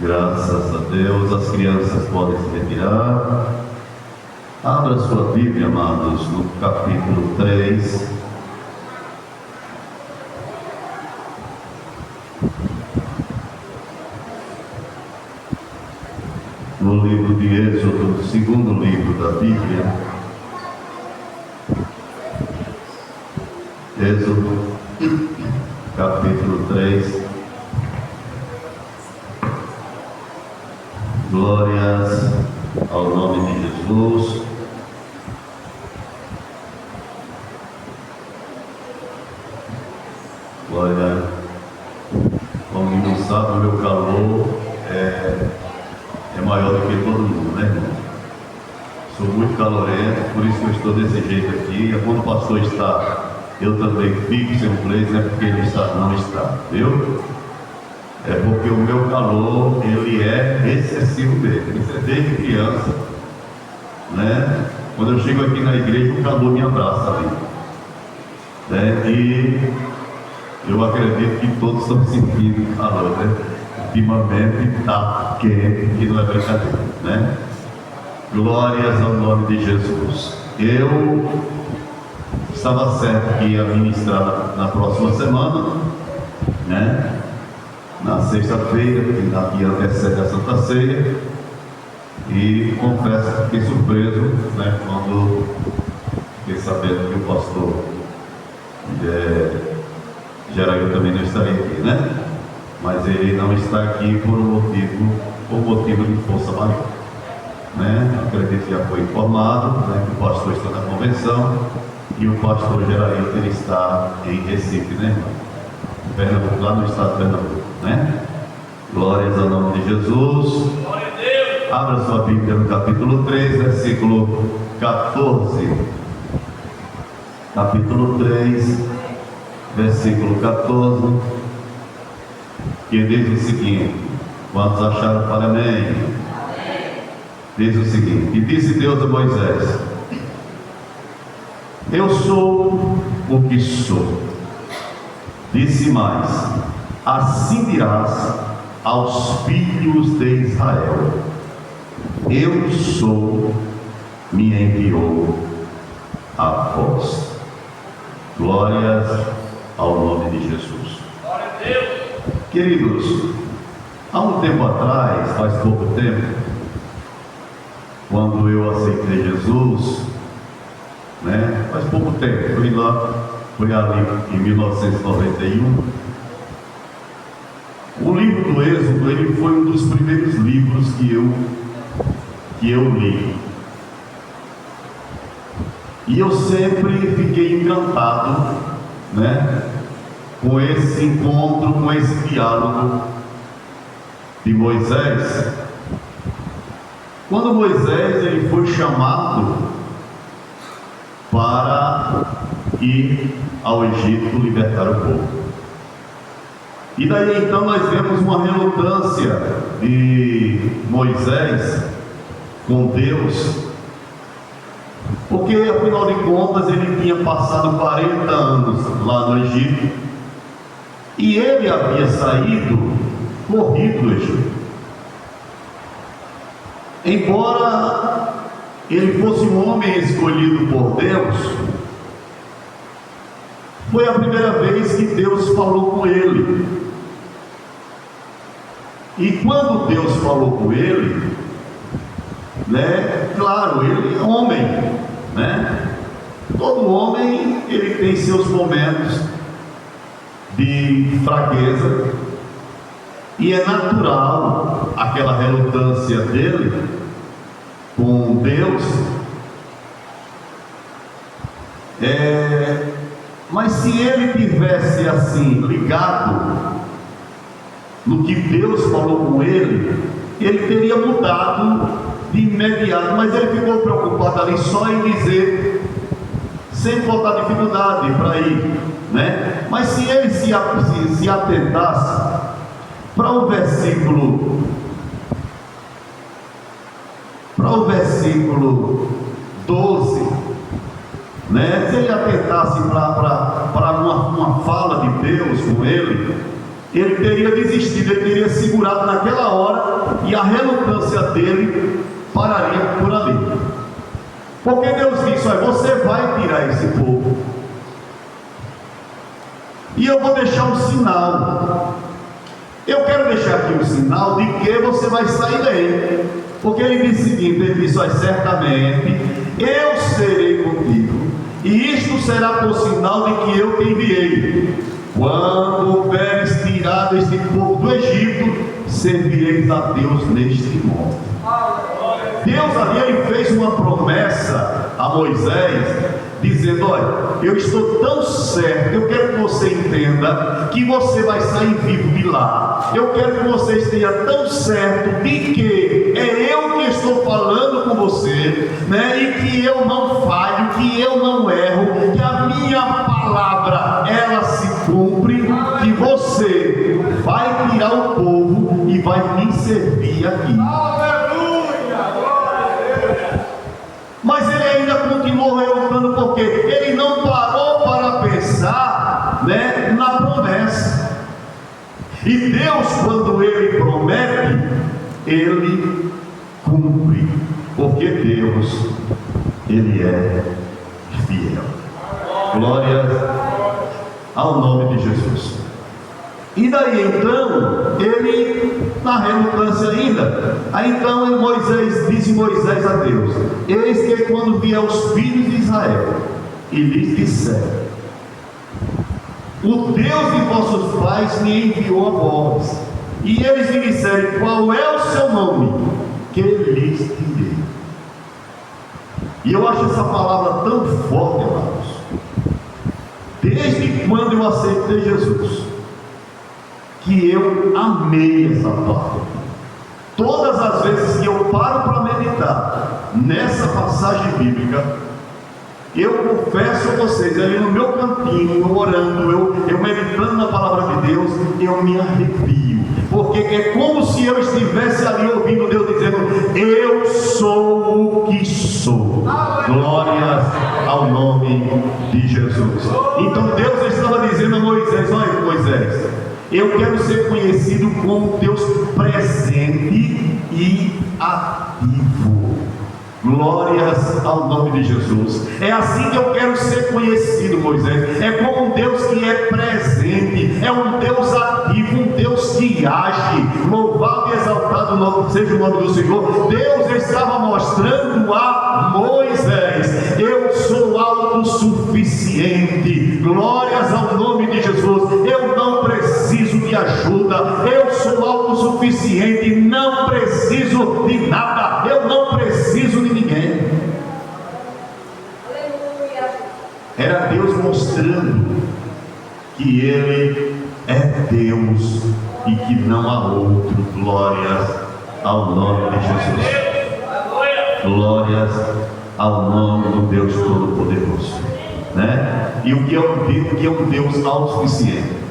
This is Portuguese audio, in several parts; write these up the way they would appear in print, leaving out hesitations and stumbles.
Graças a Deus. As crianças podem se retirar. Abra sua Bíblia, amados, no capítulo 3. No livro de Êxodo, segundo livro da Bíblia. Êxodo, capítulo 3. Glórias ao nome de Jesus. Olha, como não sabe, o meu calor é maior do que todo mundo, né, irmão? Sou muito calorento, por isso que eu estou desse jeito aqui. Quando o pastor está, eu também fico sem blazer, não é porque ele está, não está, viu? É porque o meu calor, ele é excessivo mesmo. Isso é desde criança, né? Quando eu chego aqui na igreja, o calor me abraça ali, né? E eu acredito que todos estão sentindo calor, né? Ultimamente está quente, que não é brincadeira, né? Glórias ao nome de Jesus. Eu estava certo que ia ministrar na próxima semana, né? Na sexta-feira, que antecede a Santa Ceia, e confesso que fiquei surpreso, né, quando fiquei sabendo que o pastor Gerail também não estaria aqui, né? Mas ele não está aqui por motivo de força maior, né? Acredito que já foi informado, né, que o pastor está na convenção e o pastor Gerail ele está em Recife, né, irmão? Pernambuco, lá no estado de Pernambuco, né? Glórias ao nome de Jesus. Glória a Deus. Abra sua Bíblia no capítulo 3, versículo 14. Capítulo 3, versículo 14, que diz o seguinte: quantos acharam para amém? Diz o seguinte: e disse Deus a Moisés: eu sou o que sou. Disse mais: assim dirás aos filhos de Israel: eu sou, me enviou a vós. Glórias ao nome de Jesus. Glória a Deus. Queridos, há um tempo atrás, faz pouco tempo, quando eu aceitei Jesus, né? Faz pouco tempo, foi ali em 1991. O livro do Êxodo, ele foi um dos primeiros livros que eu li. E eu sempre fiquei encantado, né, com esse encontro, com esse diálogo de Moisés. Quando Moisés ele foi chamado para ir ao Egito libertar o povo. E daí então nós vemos uma relutância de Moisés com Deus, porque afinal de contas ele tinha passado 40 anos lá no Egito e ele havia saído corrido do Egito. Embora ele fosse um homem escolhido por Deus, foi a primeira vez que Deus falou com ele. E quando Deus falou com ele, né, claro, ele é homem, né? Todo homem ele tem seus momentos de fraqueza, e é natural aquela relutância dele com Deus. Mas se ele tivesse assim ligado no que Deus falou com ele, ele teria mudado de imediato. Mas ele ficou preocupado ali só em dizer, sem botar dificuldade para ir, né? Mas se ele se atentasse para o versículo 12, né? Se ele atentasse para uma fala de Deus com ele, ele teria desistido, ele teria segurado naquela hora e a relutância dele pararia por ali. Porque Deus disse: olha, você vai tirar esse povo, e eu vou deixar um sinal. Eu quero deixar aqui um sinal de que você vai sair daí. Porque ele disse o seguinte: ele disse: olha, certamente eu serei contigo, e isto será por sinal de que eu te enviei. Quando houveres tirado este povo do Egito, servireis a Deus neste monte. Deus ali, ele fez uma promessa a Moisés, dizendo: olha, eu estou tão certo, eu quero que você entenda que você vai sair vivo de lá. Eu quero que você esteja tão certo de que é eu que estou falando com você, né? E que eu não falho, que eu não erro, que a minha palavra ela se cumpre, que você vai tirar o povo e vai me servir aqui. Mas ele ainda continuou relutando, porque ele não parou para pensar, né, na promessa. E Deus, quando ele promete, ele cumpre, porque Deus, ele é fiel. Glória ao nome de Jesus. E daí então, ele, na relutância ainda, aí então Moisés, disse Moisés a Deus: eis que quando vier os filhos de Israel, e lhes disser: o Deus de vossos pais me enviou a vós, e eles lhe disserem: qual é o seu nome? Que lhes direi. E eu acho essa palavra tão forte, amados. Desde quando eu aceitei Jesus, que eu amei essa parte. Todas as vezes que eu paro para meditar nessa passagem bíblica, eu confesso a vocês, ali no meu cantinho, orando, eu meditando na palavra de Deus, eu me arrepio, porque é como se eu estivesse ali ouvindo Deus dizendo: eu sou o que sou. Glórias ao nome de Jesus. Então Deus estava dizendo a Moisés: olha, Moisés, eu quero ser conhecido como Deus presente e ativo. Glórias ao nome de Jesus. É assim que eu quero ser conhecido, Moisés. É como um Deus que é presente, é um Deus ativo, um Deus que age. Louvado e exaltado seja o nome do Senhor. Deus estava mostrando a Moisés: eu sou autossuficiente. Glórias ao nome de Jesus. Eu não preciso de ajuda, eu sou autossuficiente, não preciso de nada, eu não preciso de ninguém. Era Deus mostrando que Ele é Deus e que não há outro. Glórias ao nome de Jesus. Glórias ao nome do Deus Todo-Poderoso, né? E o que é um Deus autossuficiente?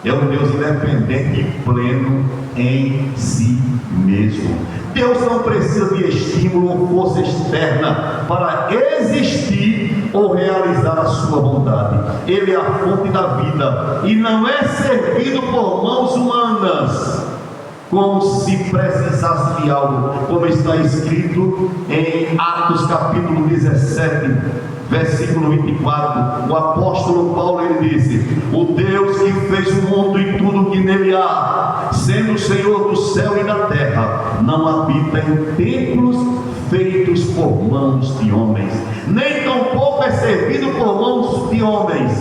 É um Deus independente e pleno em si mesmo. Deus não precisa de estímulo ou força externa para existir ou realizar a sua vontade. Ele é a fonte da vida e não é servido por mãos humanas, como se precisasse de algo, como está escrito em Atos capítulo 17, versículo 24, o apóstolo Paulo, ele disse: o Deus que fez o mundo e tudo que nele há, sendo o Senhor do céu e da terra, não habita em templos feitos por mãos de homens, nem tampouco é servido por mãos de homens,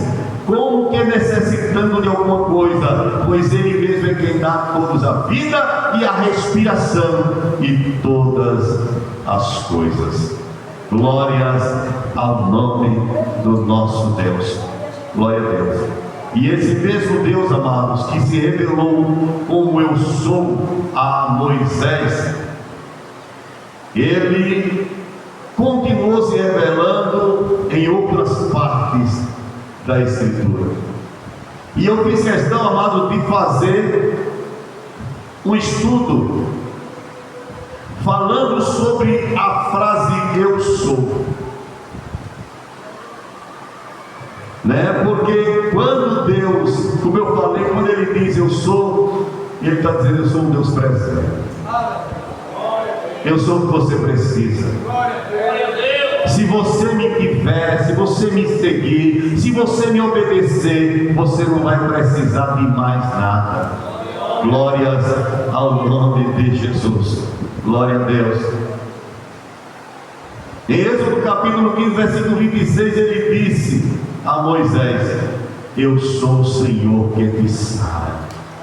como que necessitando de alguma coisa, pois Ele mesmo é quem dá a todos a vida e a respiração e todas as coisas. Glórias ao nome do nosso Deus. Glória a Deus. E esse mesmo Deus, amados, que se revelou como eu sou a Moisés, Ele continuou se revelando em outras partes da Escritura. E eu fiz questão, amado, de fazer um estudo falando sobre a frase eu sou, né? Porque quando Deus, como eu falei, quando Ele diz eu sou, Ele está dizendo: eu sou um Deus presente. Eu sou o que você precisa. Se você me tiver, se você me seguir, se você me obedecer, você não vai precisar de mais nada. Glórias ao nome de Jesus. Glória a Deus. Em Êxodo capítulo 15, versículo 26, ele disse a Moisés: eu sou o Senhor que te sara.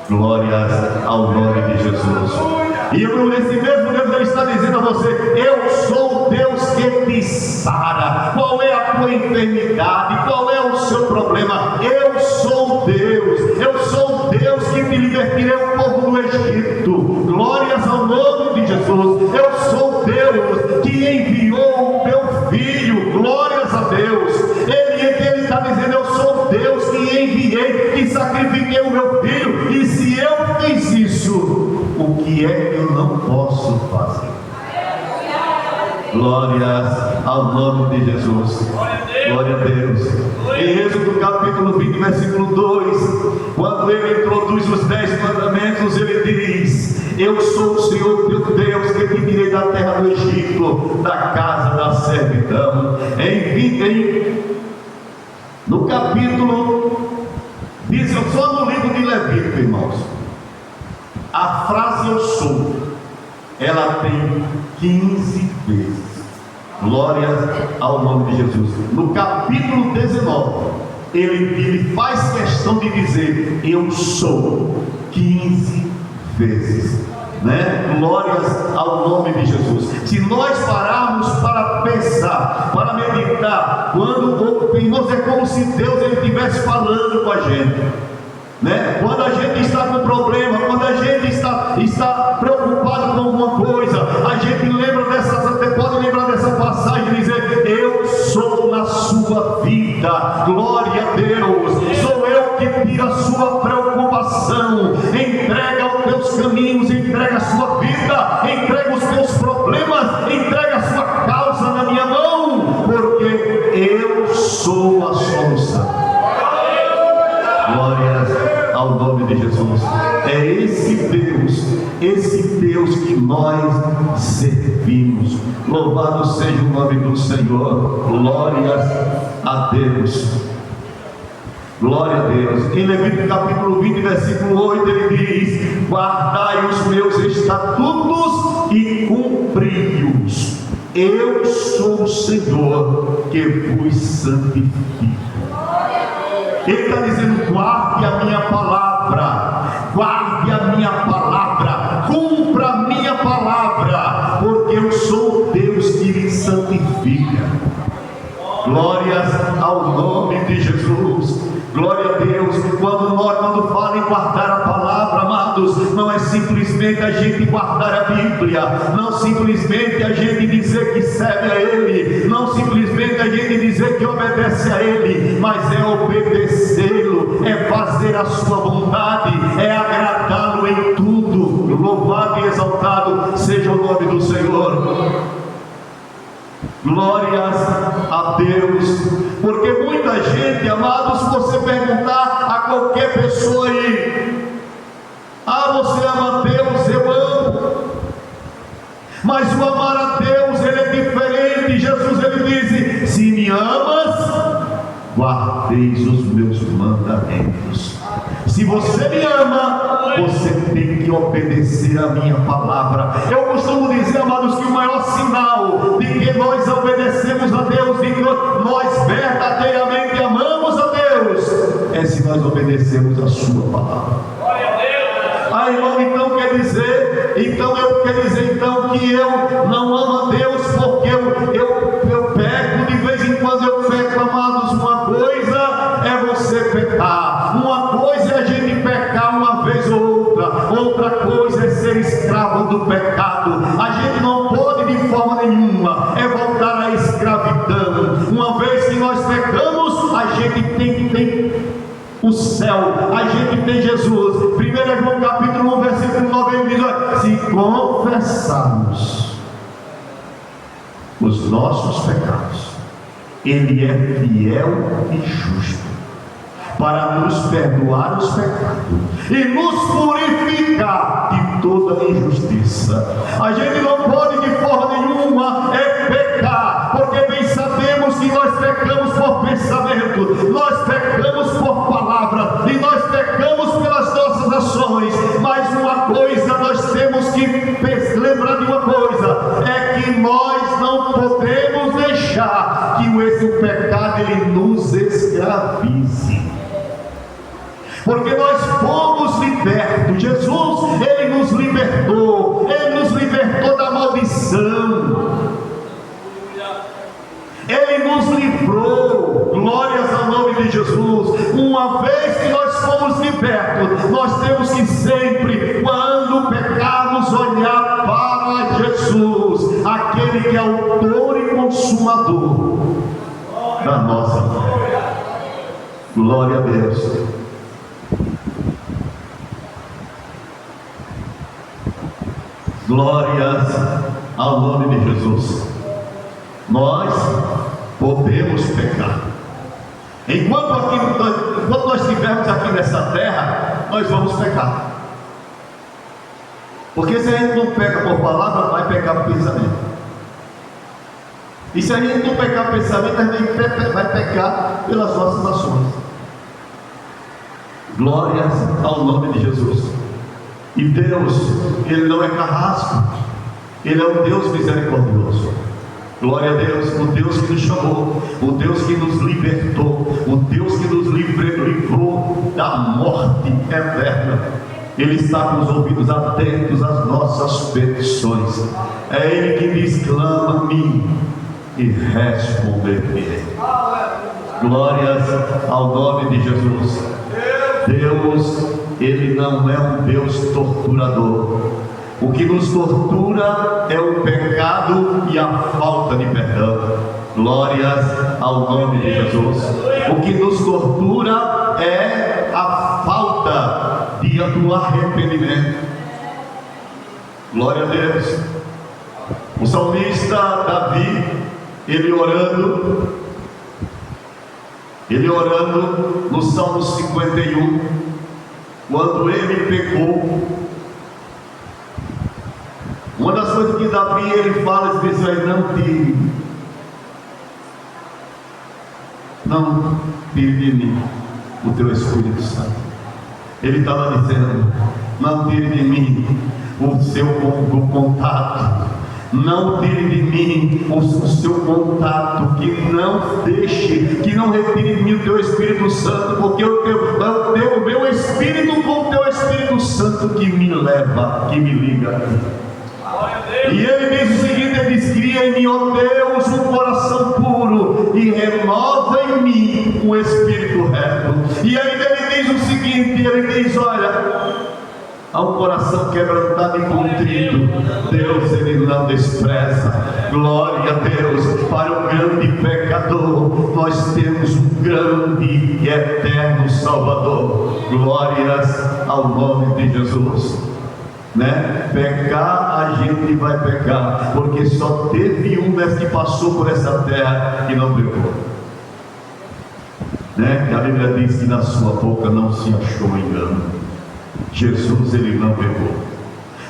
Glórias ao nome de Jesus. E nesse mesmo Deus ele está dizendo a você: eu sou o Deus que te sara. Qual é a tua enfermidade? Qual é o seu problema? Eu sou Deus. Eu sou o Deus que te libertirei o povo do Egito. Glórias ao nome de Jesus. Eu sou Deus que enviou o meu filho. Glórias a Deus. Ele está dizendo: eu sou Deus que enviei, que sacrifiquei o meu filho. E se eu fiz isso, o que é que eu não posso fazer? Glórias ao nome de Jesus. Glória a Deus. Em Êxodo capítulo 20, versículo 2, quando ele introduz os 10 mandamentos, ele diz: eu sou o Senhor teu Deus que te tirei da terra do Egito, da casa da servidão. No capítulo, diz só no livro de Levítico, irmãos, a frase eu sou, ela tem 15 vezes. Glória ao nome de Jesus. No capítulo 19, ele faz questão de dizer eu sou 15 vezes, né? Glórias ao nome de Jesus. Se nós pararmos para pensar, para meditar, irmãos, é como se Deus ele estivesse falando com a gente, né? Quando a gente está com problema, quando a gente está preocupado com alguma coisa, a gente pode lembrar dessa passagem e dizer: eu sou na sua vida. Glória a Deus. Sou eu que tiro a sua preocupação, entrega os teus caminhos, entrega a sua vida, entrega os teus problemas, entrega a sua causa na minha mão, porque eu sou a solução. Glórias ao nome de Jesus. É esse Deus que nós servimos. Louvado seja o nome do Senhor. Glórias a Deus. Glória a Deus. Em Levítico capítulo 20, versículo 8, ele diz: guardai os meus estatutos e cumpri-os. Eu sou o Senhor que vos santifica. Ele está dizendo: guarde a minha palavra, guarde a minha palavra, cumpra a minha palavra, porque eu sou o Deus que lhe santifica. Glórias ao nome de Jesus. Glória a Deus. Quando fala em guardar a palavra, amados, não é simplesmente a gente guardar a Bíblia, não simplesmente a gente dizer que serve a Ele, não simplesmente a gente dizer que obedece a Ele, mas é obedecê-lo, é fazer a sua vontade, é agradá-lo em tudo. Louvado e exaltado seja o nome do Senhor. Glórias a Deus. Porque muita gente, amados, se você perguntar a qualquer pessoa aí: você ama Deus? Eu amo. Mas o amar a Deus, ele é diferente. Jesus, ele disse: se me amas, guardeis os meus mandamentos. Se você me ama, você tem que obedecer a minha palavra. Eu costumo dizer, amados, que o maior sinal de que nós obedecemos a Deus, de que nós verdadeiramente amamos a Deus, é se nós obedecemos a sua palavra. Irmão, então quer dizer que eu não amo a Deus porque eu peco, de vez em quando eu peco, amados. Uma coisa é você pecar, uma coisa é a gente pecar uma vez ou outra coisa é ser escravo do pecado. A gente não pode de forma nenhuma voltar à escravidão. Uma vez que nós pecamos, a gente tem o céu, a gente tem Jesus. 1 João capítulo 1, versículo 9, ele diz: se confessarmos os nossos pecados, Ele é fiel e justo para nos perdoar os pecados e nos purificar de toda injustiça. A gente não pode de forma nenhuma pecar, porque bem sabemos que nós pecamos por pensamento, nós pecamos por palavra, e nós pecamos pelas nossas ações. Mas uma coisa nós temos que lembrar de uma coisa, é que nós não podemos deixar que esse pecado ele nos escravize, porque nós fomos libertos. Jesus, ele nos libertou da maldição, ele nos livrou. Glórias ao nome de Jesus. Uma vez que nós fomos libertos, nós temos que sempre, quando pecarmos, olhar para Jesus, aquele que é autor e consumador da nossa fé. Glória a Deus. Glórias ao nome de Jesus. Nós podemos pecar. Enquanto nós estivermos aqui nessa terra, nós vamos pecar. Porque se a gente não peca por palavra, vai pecar por pensamento. E se a gente não pecar por pensamento, a gente vai pecar pelas nossas ações. Glórias ao nome de Jesus. E Deus, ele não é carrasco, ele é um Deus misericordioso. Glória a Deus, o Deus que nos chamou, o Deus que nos libertou, o Deus que nos livrou da morte eterna. Ele está com os ouvidos atentos às nossas petições. É Ele que diz: clama a mim e responder-me. Glórias ao nome de Jesus. Deus, Ele não é um Deus torturador. O que nos tortura é o pecado e a falta de perdão. Glórias ao nome de Jesus. O que nos tortura é a falta do arrependimento. Glória a Deus. O salmista Davi, ele orando no Salmo 51, quando ele pecou, uma das coisas que Davi ele fala, ele diz: não tire de mim o teu Espírito Santo. Ele estava dizendo: não tire de mim o seu contato, não tire de mim o seu contato, que não deixe, que não retire de mim o teu Espírito Santo, porque o meu Espírito com o teu Espírito Santo que me leva, que me liga. E ele diz o seguinte, ele diz: cria em mim, ó Deus, um coração puro e renova em mim um espírito reto. E aí ele diz o seguinte, ele diz: olha, há um coração quebrantado e contrito, Deus ele não despreza. Glória a Deus. Para o grande pecador nós temos um grande e eterno Salvador. Glórias ao nome de Jesus. Pecar a gente vai pecar, porque só teve um que passou por essa terra que não pecou, que a Bíblia diz que na sua boca não se achou engano. Jesus ele não pecou,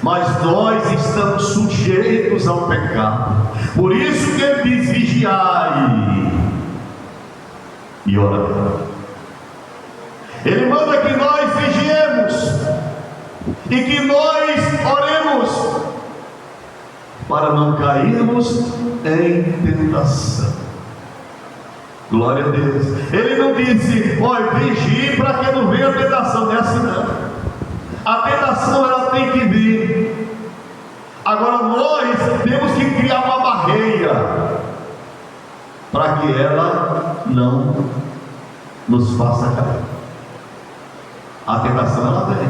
mas nós estamos sujeitos ao pecado. Por isso que ele diz: vigiai e orai. Ele manda que nós vigiemos e que nós oremos para não cairmos em tentação. Glória a Deus. Ele não disse: olha, vigie para que não venha a tentação. Não é assim não. A tentação ela tem que vir. Agora nós temos que criar uma barreira para que ela não nos faça cair. A tentação ela vem.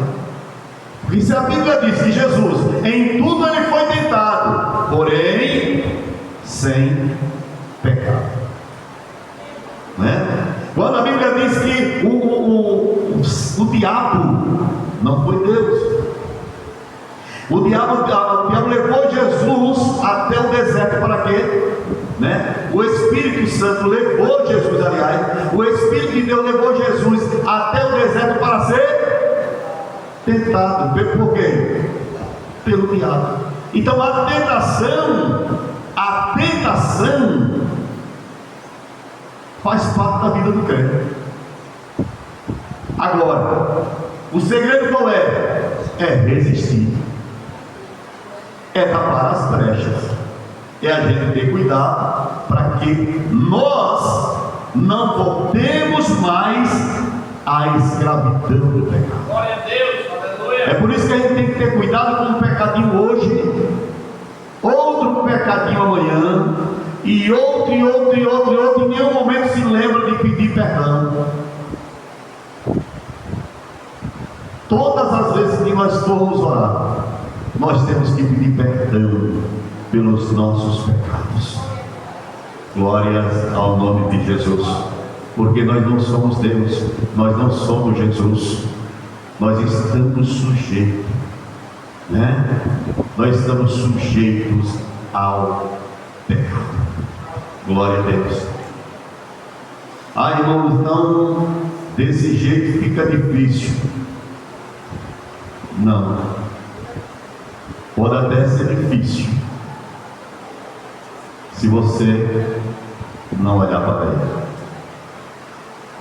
Porque se a Bíblia diz que Jesus em tudo ele foi tentado, porém sem pecado, quando a Bíblia diz que o diabo não foi Deus, o diabo levou Jesus até o deserto para quê? O Espírito Santo levou Jesus, aliás, o Espírito de Deus levou Jesus até o deserto para ser tentado. Por quê? pelo diabo. Então a tentação faz parte da vida do crente. Agora, o segredo qual é? É resistir, é tapar as brechas, é a gente ter cuidado para que nós não voltemos mais à escravidão do pecado. Glória a Deus, aleluia. É por isso que a gente tem que ter cuidado com um pecadinho hoje, outro pecadinho amanhã, e outro, em nenhum momento se lembra de pedir perdão. Todas as vezes que nós formos orar, nós temos que pedir perdão pelos nossos pecados. Glórias ao nome de Jesus, porque nós não somos Deus, nós não somos Jesus, nós estamos sujeitos, né? Nós estamos sujeitos ao pecado. Glória a Deus. Irmãos, não, desse jeito fica difícil. Não, pode até ser difícil se você não olhar para Ele.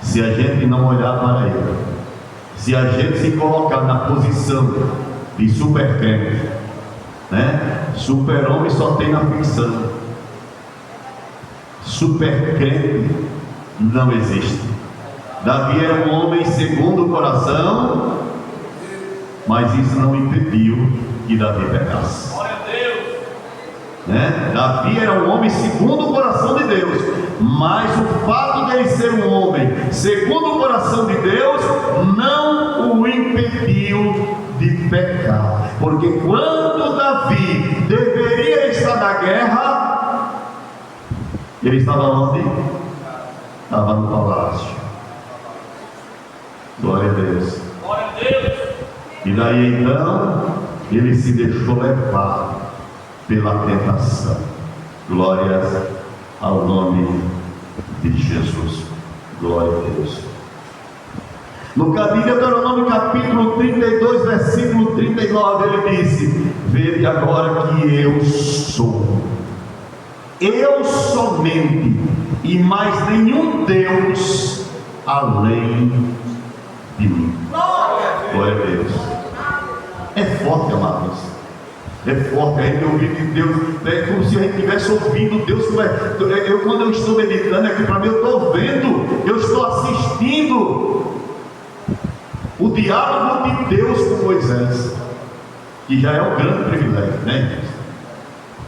Se a gente não olhar para Ele, se a gente se colocar na posição de super crente, né? Super-homem só tem na ficção, super crente não existe. Davi era um homem segundo o coração, mas isso não impediu que Davi pecasse. Glória a Deus. Né? Davi era um homem segundo o coração de Deus, mas o fato de ele ser um homem segundo o coração de Deus não o impediu de pecar, porque quando Davi deveria estar na guerra, ele estava onde? Estava no palácio. Glória a Deus. Glória a Deus. E daí então ele se deixou levar pela tentação. Glórias ao nome de Jesus. Glória a Deus. No Deuteronômio capítulo 32, versículo 39, ele disse: vede agora que eu sou, eu somente, e mais nenhum Deus além de mim. Glória a Deus. É forte, amados. É forte. A gente ouvir de Deus, é como se a gente estivesse ouvindo Deus. Quando eu estou meditando aqui para mim, eu estou vendo, eu estou assistindo o diálogo de Deus com Moisés, que já é um grande privilégio, né?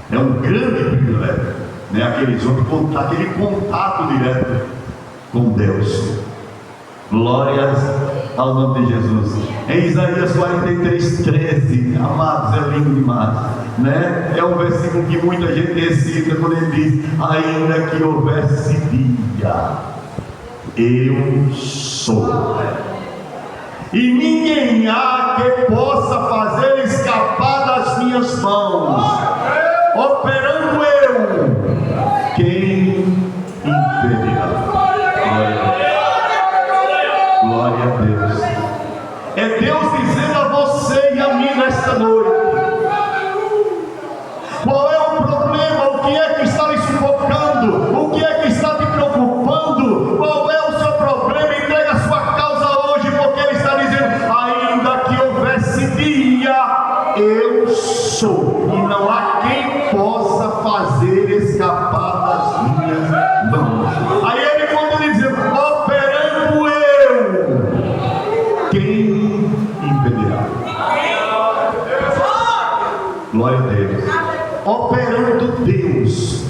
É um grande privilégio, né? Aquele contato direto com Deus. Glórias ao nome de Jesus. Em Isaías 43:13, amados, é lindo demais, né? É um versículo que muita gente recita quando ele diz: ainda que houvesse dia, eu sou, e ninguém há que possa fazer escapar das minhas mãos. Operando eu, quem impedirá? Glória a Deus. É Deus dizendo a você e a mim nesta noite: qual é o problema? O que é que está lhe sufocando? O que é que está te preocupando? Qual é o seu problema? Entrega a sua causa hoje, porque Ele está dizendo: ainda que houvesse dia, eu sou, e não há quem possa fazer escapar das minhas mãos. Aí ele, quando ele diz: operando eu, quem impedirá? Glória a Deus. Operando Deus,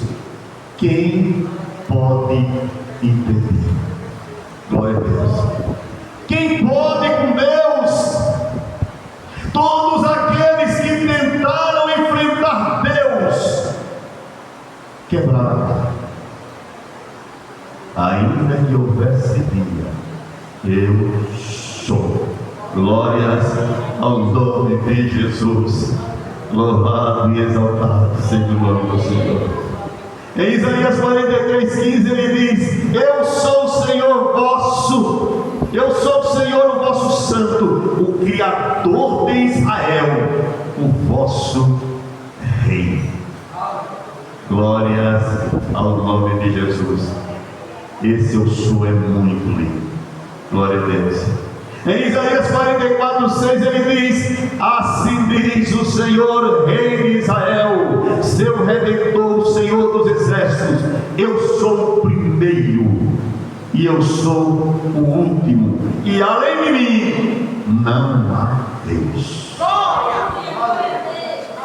quem pode impedir? Glória a Deus. Quem pode com Deus? Todos aqueles que tentaram enfrentar Deus quebraram a cara. Ainda que houvesse dia, eu sou. Glórias ao nome de Jesus. Louvado e exaltado seja o nome do Senhor. Em Isaías 43:15 ele diz: eu sou o Senhor vosso, eu sou o Senhor o vosso santo, o Criador de Israel, o vosso vosso Rei. Glórias ao nome de Jesus. Esse eu sou é muito lindo. Glória a Deus. Em Isaías 44:6 ele diz: assim diz o Senhor, Rei de Israel, seu Redentor, o Senhor dos Exércitos: eu sou o primeiro e eu sou o último, e além de mim não há Deus.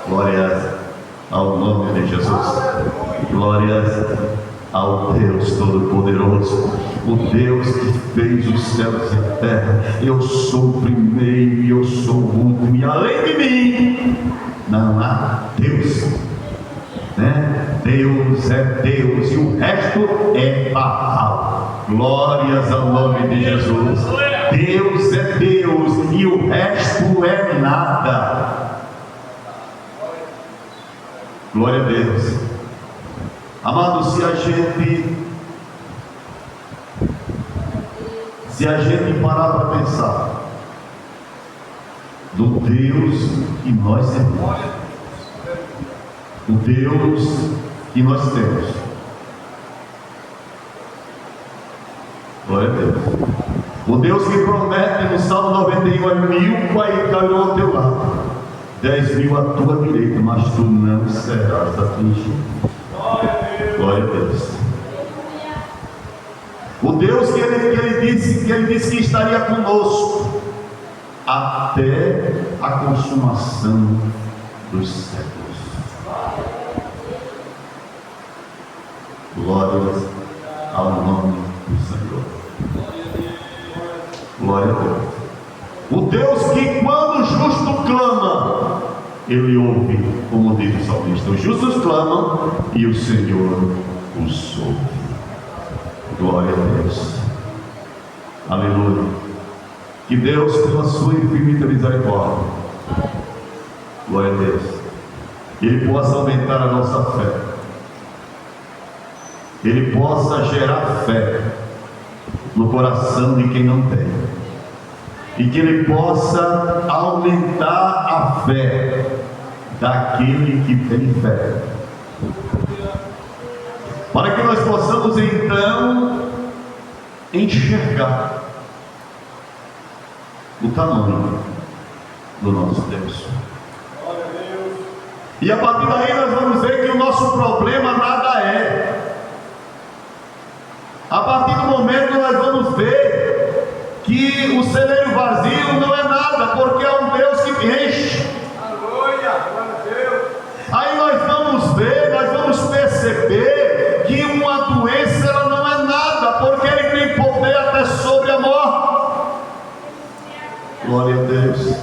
Glórias ao nome de Jesus. Glórias ao Deus Todo-Poderoso, o Deus que fez os céus e a terra. Eu sou o primeiro e eu sou o último, e além de mim não há Deus, né? Deus é Deus e o resto é Baal. Glórias ao nome de Jesus. Deus é Deus e o resto é nada. Glória a Deus. Amado, se a gente parar para pensar do Deus que nós temos, o Deus que nós temos, glória a Deus, o Deus que promete no Salmo 91: 1000 cairão ao teu lado, 10.000 à tua direita, mas tu não serás atingido. Glória a Deus. O Deus que ele disse que estaria conosco até a consumação dos séculos. Glórias ao nome do Senhor. Glória a Deus. O Deus que, quando o justo clama, ele ouve, como diz o salmista: os justos clamam e o Senhor os ouve. Glória a Deus. Aleluia. Que Deus, pela sua infinita misericórdia, glória a Deus, Ele possa aumentar a nossa fé, Ele possa gerar fé no coração de quem não tem, e que Ele possa aumentar a fé daquele que tem fé, para que nós possamos então enxergar o tamanho do nosso Deus. E a partir daí nós vamos ver que o nosso problema nada é. A partir do momento nós vamos ver que o celeiro vazio não é nada, porque é um Deus que enche. Aí nós vamos ver, nós vamos perceber que uma doença ela não é nada, porque Ele tem poder até sobre a morte. Glória a Deus.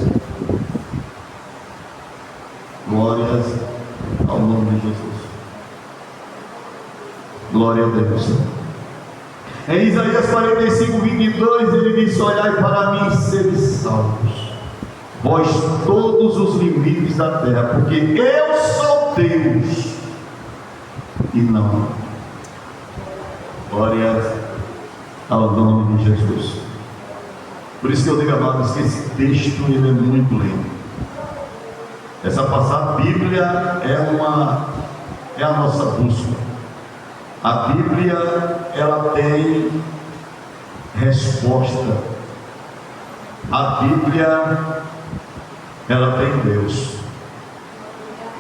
Glórias ao nome de Jesus. Glória a Deus. Em Isaías 45:22 ele diz: olhai para mim e sede salvos, vós todos os limites da terra, porque eu sou Deus e não. Glórias ao nome de Jesus. Por isso que eu digo, amados, que esse texto ele é muito lindo. Essa passagem, a Bíblia é a nossa bússola. A Bíblia ela tem resposta. A Bíblia ela tem Deus.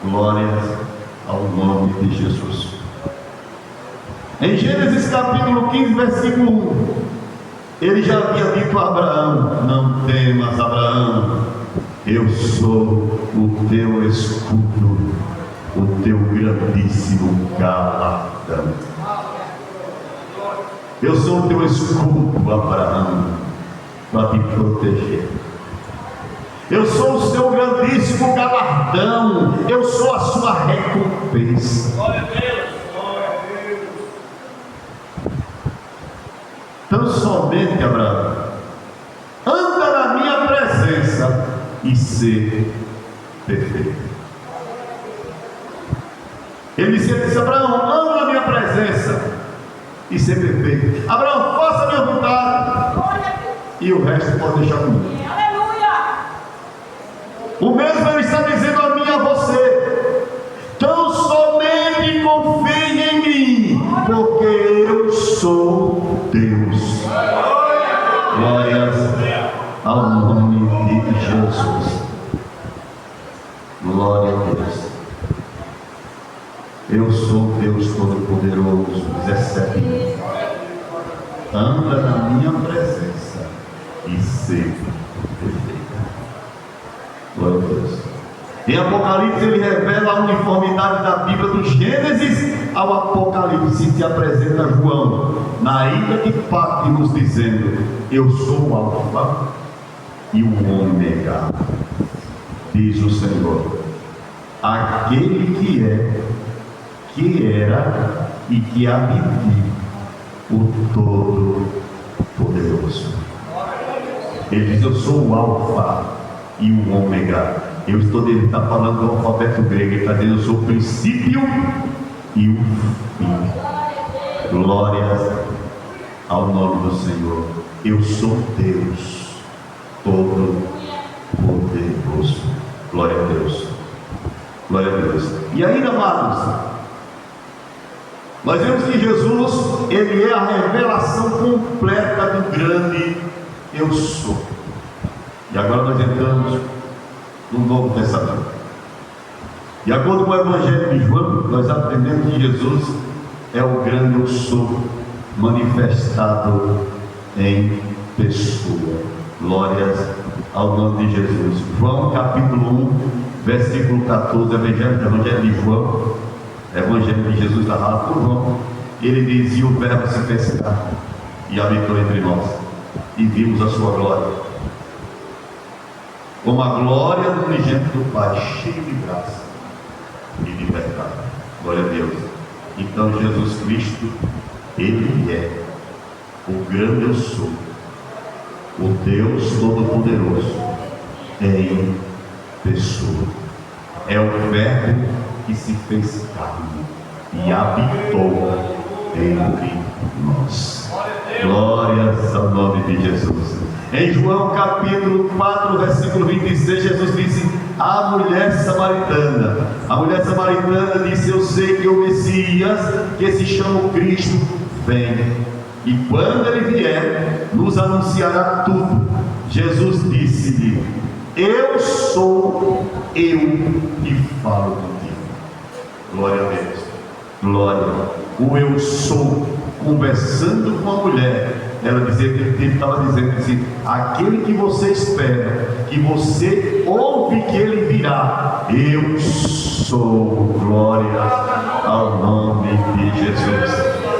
Glórias ao nome de Jesus. Em Gênesis capítulo 15, versículo 1, ele já havia dito a Abraão: não temas, Abraão, eu sou o teu escudo, o teu grandíssimo galardão. Eu sou o teu escudo, Abraão, para te proteger. Eu sou o seu grandíssimo galardão. Eu sou a sua recompensa. Glória a Deus. Tão somente, Abraão, anda na minha presença e ser perfeito. Ele disse: Abraão, anda na minha presença e ser perfeito. Abraão, faça a minha vontade, e o resto pode deixar comigo. O mesmo ele está dizendo: a minha Glória a Deus. Eu sou Deus Todo-Poderoso, 17. Anda na minha presença e seja perfeita. Glória a Deus. Em Apocalipse ele revela a uniformidade da Bíblia do Gênesis ao Apocalipse, se apresenta João na ilha de Patmos dizendo: eu sou o Alfa e o Ômega, diz o Senhor, aquele que é, que era e que há de vir, o Todo-Poderoso. Ele diz: eu sou o Alfa e o Ômega. Ele está falando do alfabeto grego, ele está dizendo: eu sou o princípio e o fim. Glórias ao nome do Senhor. Eu sou Deus Todo-Poderoso. Glória a Deus. Glória a Deus. E ainda, amados, nós vemos que Jesus, ele é a revelação completa do grande eu sou. E agora nós entramos no Novo Testamento. De acordo com o Evangelho de João, nós aprendemos que Jesus é o grande eu sou manifestado em pessoa. Glórias ao nome de Jesus. João capítulo 1, versículo 14, Evangelho de João, Evangelho de Jesus narrado por João. Ele diz: e o Verbo se fez carne e habitou entre nós, e vimos a sua glória, como a glória do unigênito do Pai, cheio de graça e de verdade. Glória a Deus. Então Jesus Cristo, ele é o grande eu sou, o Deus Todo-Poderoso em pessoa. É o Verbo que se fez carne e habitou entre nós. Glórias ao nome de Jesus. Em João capítulo 4, versículo 26, Jesus disse à mulher samaritana. A mulher samaritana disse: eu sei que o Messias, que se chama Cristo, vem, e quando ele vier, nos anunciará tudo. Jesus disse-lhe: eu sou eu que falo contigo. Glória a Deus. Glória. O eu sou, conversando com a mulher, ela dizia, ele estava dizendo assim: aquele que você espera, que você ouve que ele virá, eu sou. Glória ao nome de Jesus.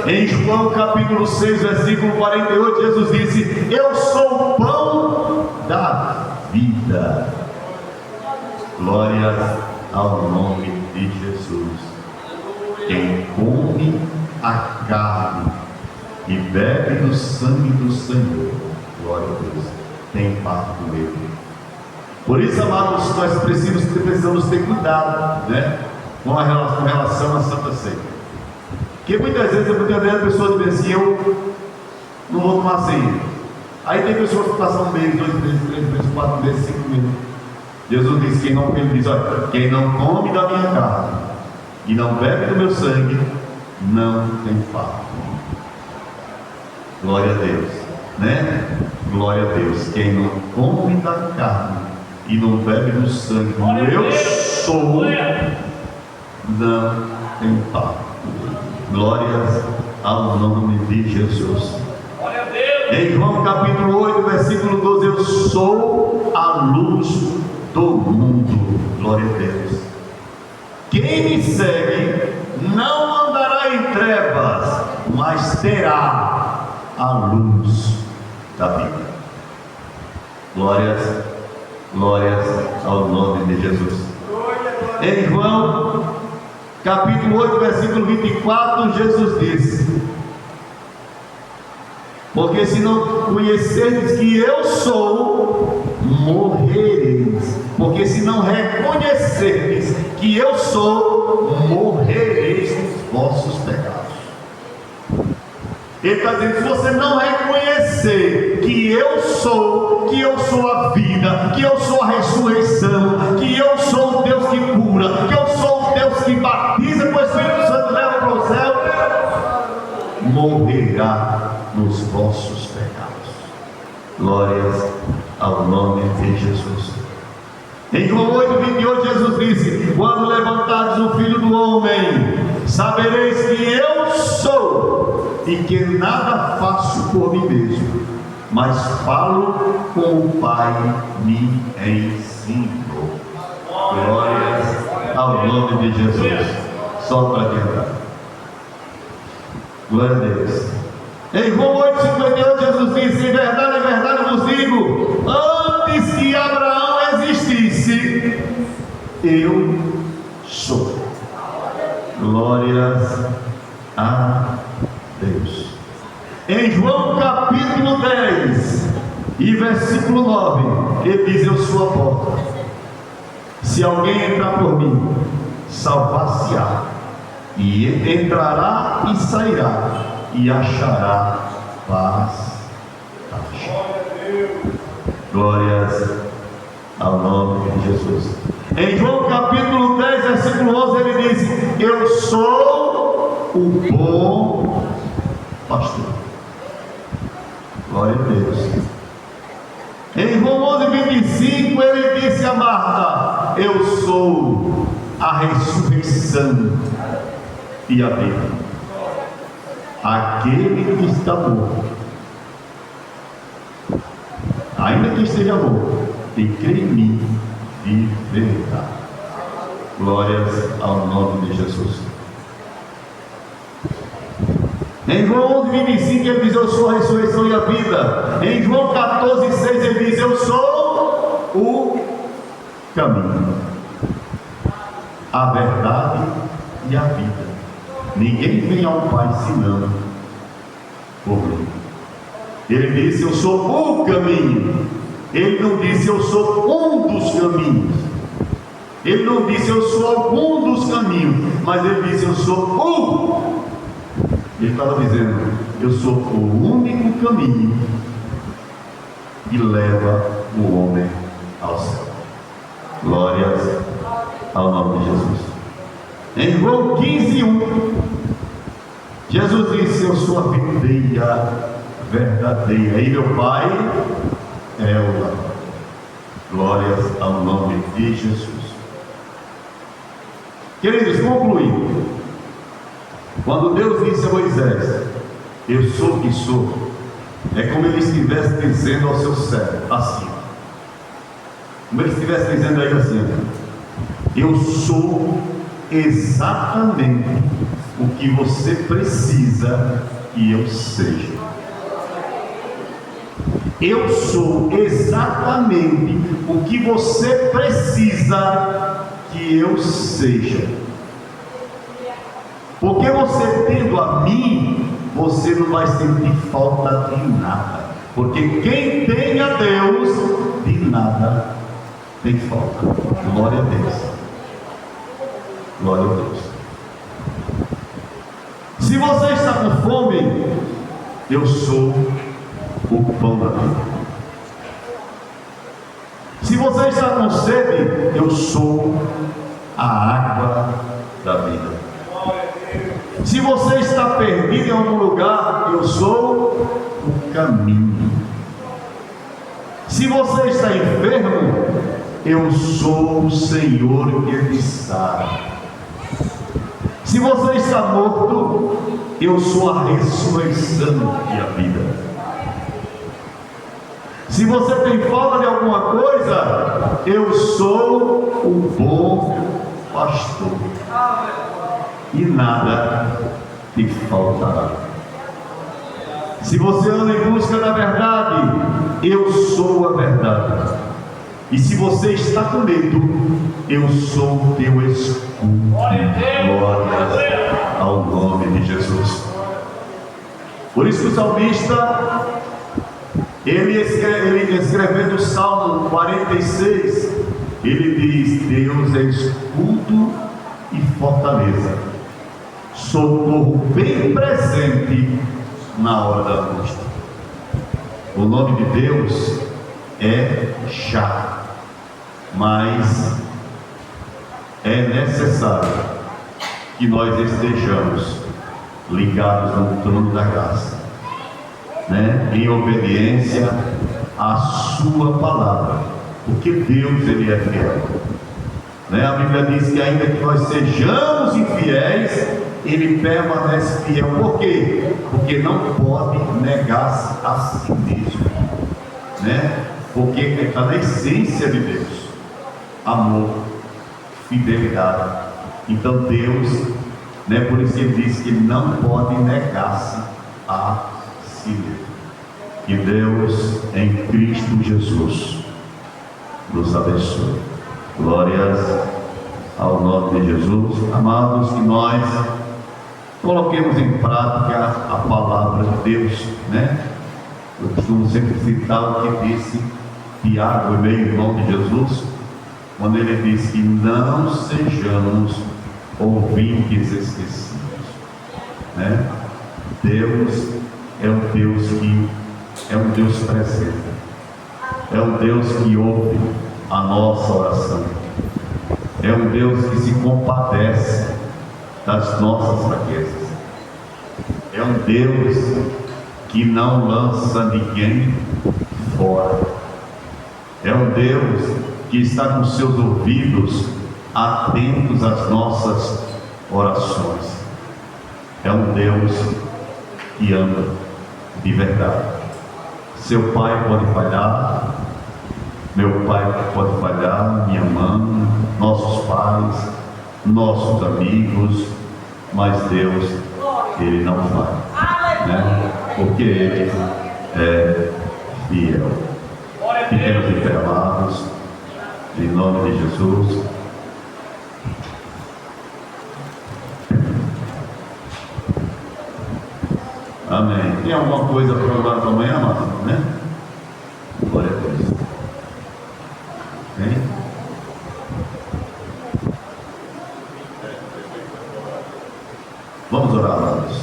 Em João capítulo 6, versículo 48, Jesus disse: eu sou o pão da vida. Glória ao nome de Jesus. Quem come a carne e bebe do sangue do Senhor, glória a Deus, tem parte comigo. Por isso, amados, nós precisamos ter cuidado, né, com relação à Santa Ceia. Porque muitas vezes a pessoa diz assim: eu não vou tomar ceia. Aí tem pessoas que passam 1 mês, 2 meses, 3 meses, 4 meses, 5 meses. Jesus diz: ele diz: olha, quem não come da minha carne e não bebe do meu sangue, não tem parte. Glória a Deus, né? Glória a Deus. Quem não come da carne e não bebe do sangue, eu sou, não tem parte. Glórias ao nome de Jesus. Em João capítulo 8, versículo 12: eu sou a luz do mundo. Glória a Deus. Quem me segue não andará em trevas, mas terá a luz da vida. Glórias, glórias ao nome de Jesus. Em João capítulo 8, versículo 24, Jesus disse: porque se não conhecerdes que eu sou, morrereis. Porque se não reconhecerdes que eu sou, morrereis nos vossos pecados. Ele está dizendo: se você não reconhecer que eu sou a vida, que eu sou a ressurreição, que eu sou o Deus que cura, que eu sou o Deus que batiza com o Espírito Santo, leva para o céu, morrerá nos vossos pecados. Glórias ao nome de Jesus. Em João 8:28, Jesus disse: quando levantardes o Filho do Homem, sabereis que eu sou, e que nada faço por mim mesmo, mas falo como o Pai me ensinou. Glórias ao nome de Jesus. Só para adiantar. Glória a Deus. Em João 8:58, Jesus disse: em verdade eu vos digo, antes que Abraão existisse, eu sou. Glórias a Deus. Em João capítulo 10 e versículo 9, ele diz: eu sou a porta. Se alguém entrar por mim, salvar-se-á, e entrará e sairá, e achará paz. Glórias ao nome de Jesus. Em João capítulo 10, versículo 11, ele diz: eu sou o bom pastor. Glória a Deus. Em João 11:25, ele disse a Marta: eu sou a ressurreição e a vida. Aquele que está morto, ainda que esteja morto, e crê em mim, viverá. Glórias ao nome de Jesus. Em João 11:25, ele diz: eu sou a ressurreição e a vida. Em João 14:6, ele diz: eu sou o caminho, a verdade e a vida. Ninguém vem ao Pai senão por mim. Ele disse: eu sou o caminho. Ele não disse: eu sou um dos caminhos. Ele não disse: eu sou algum dos caminhos. Mas ele disse: eu sou o. Ele estava dizendo: eu sou o único caminho que leva o homem ao céu. Glórias ao nome de Jesus. Em João 15:1, Jesus disse: eu sou a videira verdadeira, e meu Pai é o lavrador. Glórias ao nome de Jesus. Queridos, concluindo, quando Deus disse a Moisés: eu sou o que sou, é como ele estivesse dizendo ao seu servo, assim, como ele estivesse dizendo a ele assim: eu sou exatamente o que você precisa que eu seja. Eu sou exatamente o que você precisa que eu seja. Porque você tendo a mim, você não vai sentir falta de nada. Porque quem tem a Deus, de nada tem falta. Glória a Deus. Glória a Deus. Se você está com fome, eu sou o pão da vida. Se você está com sede, eu sou a água da vida. Se você está perdido em algum lugar, eu sou o caminho. Se você está enfermo, eu sou o Senhor que te sara. Se você está morto, eu sou a ressurreição e a vida. Se você tem falta de alguma coisa, eu sou o bom pastor, e nada te faltará. Se você anda em busca da verdade, eu sou a verdade. E se você está com medo, eu sou o teu escudo. Glórias ao nome de Jesus. Por isso que o salmista, ele escrevendo o Salmo 46, ele diz: Deus é escudo e fortaleza, socorro bem presente na hora da angústia. O nome de Deus é Já, mas é necessário que nós estejamos ligados no trono da graça, em obediência à sua palavra, porque Deus, Ele é fiel. Né? A Bíblia diz que ainda que nós sejamos infiéis, Ele permanece fiel. Por quê? Porque não pode negar-se a si mesmo, né? Porque está na essência de Deus: amor, fidelidade. Então Deus, né, por isso Ele diz que não pode negar-se a si mesmo. Que Deus em Cristo Jesus nos abençoe. Glórias ao nome de Jesus. Amados, que nós coloquemos em prática a palavra de Deus, né? Eu costumo sempre citar o que disse Tiago, meio irmão de Jesus, quando ele diz que não sejamos ouvintes esquecidos, né? Deus é um Deus que é um Deus presente, é um Deus que ouve a nossa oração, é um Deus que se compadece das nossas fraquezas, é um Deus que não lança ninguém fora, é um Deus que está com seus ouvidos atentos às nossas orações, é um Deus que ama de verdade. Seu pai pode falhar, meu pai pode falhar, minha mãe, nossos pais, nossos amigos, mas Deus, Ele não falha, né? Porque Ele é fiel. Fiquemos enfermados, em nome de Jesus. Amém. Tem alguma coisa programada para amanhã, Márcio? Né? Glória a Deus. Hein? Vamos orar, amados.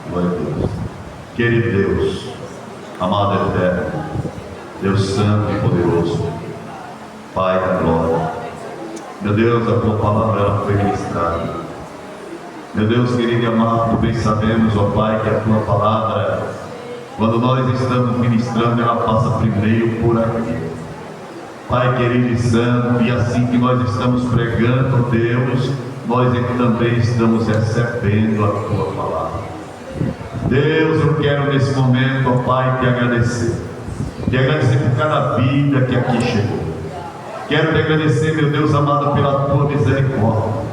Glória a Deus. Querido Deus, amado eterno, Deus santo e poderoso, Pai da glória, meu Deus, a tua palavra ela foi ministrada. Meu Deus querido e amado, bem sabemos, ó Pai, que a tua palavra, quando nós estamos ministrando, ela passa primeiro por aqui. Pai querido e santo, e assim que nós estamos pregando, Deus, nós também estamos recebendo a tua palavra. Deus, eu quero nesse momento, ó Pai, te agradecer por cada vida que aqui chegou. Quero te agradecer, meu Deus amado, pela tua misericórdia.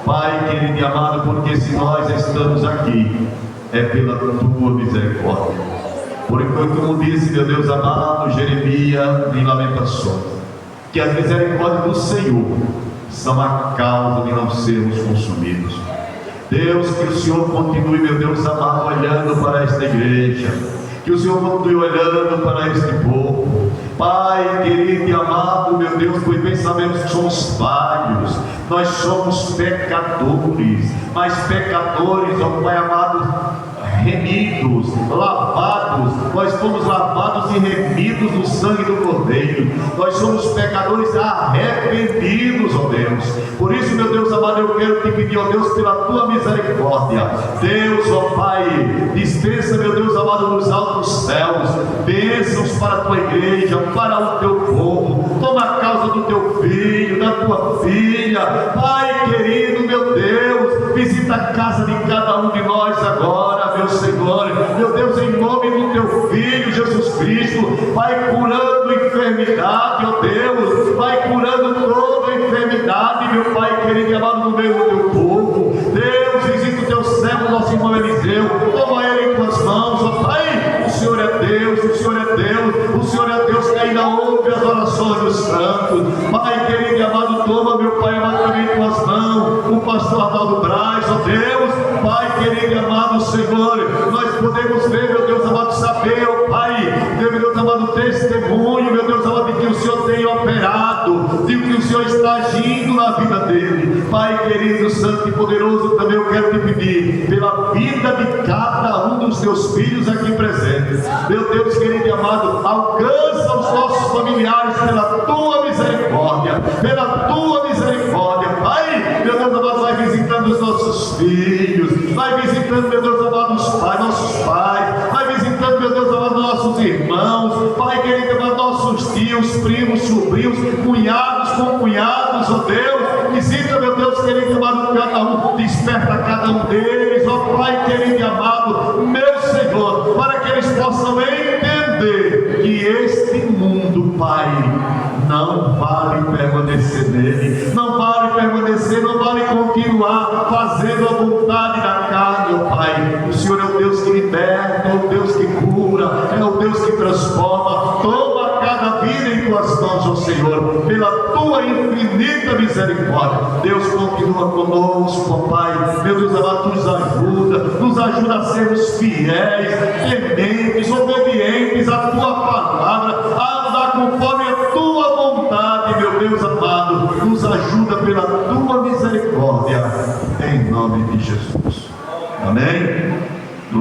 Pai querido e amado, porque se nós estamos aqui, é pela tua misericórdia. Porque como disse, meu Deus amado, Jeremias em Lamentações, que as misericórdias do Senhor são a causa de não sermos consumidos. Deus, que o Senhor continue, meu Deus amado, olhando para esta igreja, que o Senhor continue olhando para este povo. Pai querido e amado, meu Deus, pois bem sabemos que somos falhos, nós somos pecadores, mas pecadores, ó Pai amado, remidos, lavados, nós fomos lavados e remidos no sangue do Cordeiro, nós somos pecadores arrependidos, ó Deus. Por isso, meu Deus amado, eu quero te pedir, ó Deus, pela tua misericórdia, Deus, ó Pai, dispensa, meu Deus amado, nos altos céus, bênçãos para a tua igreja, para o teu povo. Toma a causa do teu filho, da tua filha, Pai querido, meu Deus, visita a casa de cada um de nós agora, meu Senhor, meu Deus, em nome do teu filho Jesus Cristo, vai curando enfermidade, ó Deus, vai curando toda enfermidade, meu Pai querido e amado, no meio do teu povo. Deus, visita o teu servo, nosso irmão Eliseu, toma ele em tuas mãos, ó Pai. O Senhor é Deus, o Senhor é Deus, o Senhor é Deus que ainda ouve as orações dos santos. Pai querido e amado, toma, meu Pai amado, também em tuas mãos o pastor Arnaldo Braz, ó Deus, Pai querido e amado Senhor, nós podemos ver, meu Deus amado, saber, ó Pai, meu Deus amado, testemunho, meu Deus amado, de que o Senhor tem operado, de que o Senhor está agindo na vida dele. Pai querido, santo e poderoso, também eu quero te pedir pela vida de cada um dos teus filhos aqui presentes. Meu Deus querido e amado, alcança os nossos familiares pela tua misericórdia, pela tua misericórdia. Pai, meu Deus amado, vai visitando os nossos filhos, vai visitando, meu Deus amado, nossos pais, vai visitando, meu Deus amado, nossos irmãos, Pai querido amado, nossos tios, primos, sobrinhos, cunhados, concunhados, ó Deus, visita, meu Deus querido, amado, cada um, desperta cada um deles, ó Pai querido e amado, meu Senhor, para que eles possam entender que este mundo, Pai, não vale permanecer nele, não vale permanecer, não vale continuar fazendo a vontade da carne, ó Pai. O Senhor é o Deus que liberta, é o Deus que cura, é o Deus que transforma. Toma cada vida em tuas mãos, ó Senhor, pela tua infinita misericórdia. Deus continua conosco, ó Pai. Meu Deus amado, nos ajuda a sermos fiéis, tementes, obedientes à tua palavra, a andar conforme a tua vontade, meu Deus amado. Nos ajuda pela tua misericórdia, em nome de Jesus. Amém.